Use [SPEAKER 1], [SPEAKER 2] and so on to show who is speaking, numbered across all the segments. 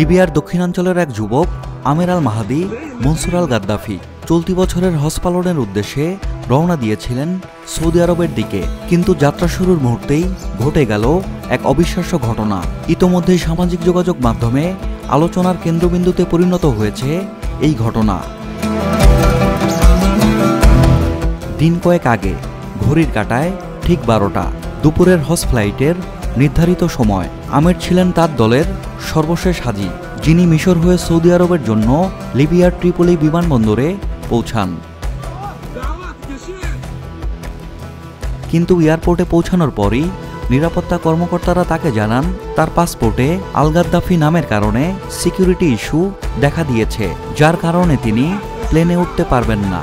[SPEAKER 1] লিবিয়ার দক্ষিণাঞ্চলের এক যুবক আমের আল মাহাদি মনসুর আল গাদ্দাফি চলতি বছরের হজ পালনের উদ্দেশ্যে রওনা দিয়েছিলেন সৌদি আরবের দিকে। কিন্তু যাত্রা শুরুর মুহূর্তেই ঘটে গেল এক অবিশ্বাস্য ঘটনা। ইতোমধ্যেই সামাজিক যোগাযোগ মাধ্যমে আলোচনার কেন্দ্রবিন্দুতে পরিণত হয়েছে এই ঘটনা। দিন কয়েক আগে ঘড়ির কাঁটায় ঠিক 12টা দুপুরের হজ ফ্লাইটের নির্ধারিত সময় আমের ছিলেন তার দলের সর্বশেষ হাজি, যিনি মিশর হয়ে সৌদি আরবের জন্য লিবিয়ার ট্রিপলি বিমানবন্দরে পৌঁছান। কিন্তু এয়ারপোর্টে পৌঁছানোর পরই নিরাপত্তা কর্মকর্তারা তাকে জানান তার পাসপোর্টে আল গাদ্দাফি নামের কারণে সিকিউরিটি ইস্যু দেখা দিয়েছে, যার কারণে তিনি প্লেনে উঠতে পারবেন না।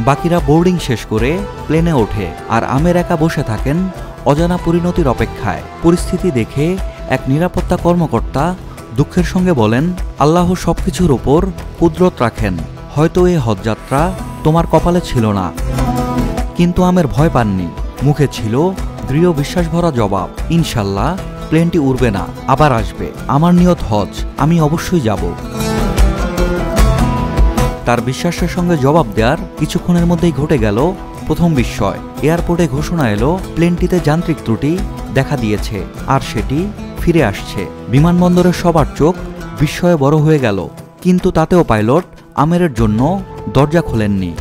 [SPEAKER 1] বাকিরা বোর্ডিং শেষ করে প্লেনে ওঠে, আর আমের একা বসে থাকেন অজানা পরিণতির অপেক্ষায়। পরিস্থিতি দেখে এক নিরাপত্তা কর্মকর্তা দুঃখের সঙ্গে বলেন, আল্লাহ সবকিছুর উপর কুদরত রাখেন, হয়তো এই হজযাত্রা তোমার কপালে ছিল না। কিন্তু আমের ভয় পাননি, মুখে ছিল দৃঢ় বিশ্বাস ভরা জবাব, ইনশাল্লাহ প্লেনটি উড়বে না, আবার আসবে, আমার নিয়ত হজ, আমি অবশ্যই যাব। তার বিশ্বাসের সঙ্গে জবাব দেওয়ার কিছুক্ষণের মধ্যেই ঘটে গেল প্রথম বিস্ময়। এয়ারপোর্টে ঘোষণা এলো প্লেনটিতে যান্ত্রিক ত্রুটি দেখা দিয়েছে, আর সেটি ফিরে আসছে। বিমানবন্দরের সবার চোখ বিস্ময়ে বড় হয়ে গেল, কিন্তু তাতেও পাইলট আমেরের জন্য দরজা খোলেননি।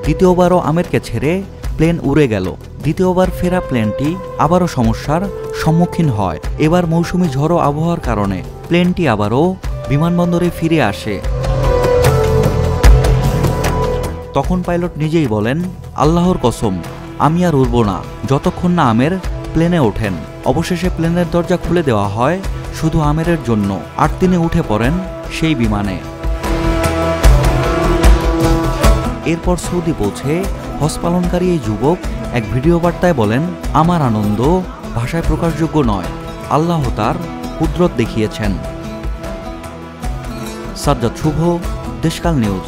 [SPEAKER 1] দ্বিতীয়বারও আমেরকে ছেড়ে প্লেন উড়ে গেল। দ্বিতীয়বার ফেরা প্লেনটি আবারও সমস্যার সম্মুখীন হয়। এবার মৌসুমি ঝড়ো আবহাওয়ার কারণে প্লেনটি আবারও বিমানবন্দরে ফিরে আসে। তখন পাইলট নিজেই বলেন, আল্লাহর কসম, আমি আর উড়ব না যতক্ষণ না আমের প্লেনে ওঠেন। অবশেষে প্লেনের দরজা খুলে দেওয়া হয় শুধু আমেরের জন্য, আর তিনি উঠে পড়েন সেই বিমানে। এরপর সৌদি পৌঁছে হজ পালনকারী এই যুবক এক ভিডিও বার্তায় বলেন, আমার আনন্দ ভাষায় প্রকাশযোগ্য নয়, আল্লাহ তার কুদরত দেখিয়েছেন। সাজ্জাদ শুভ, দেশকাল নিউজ।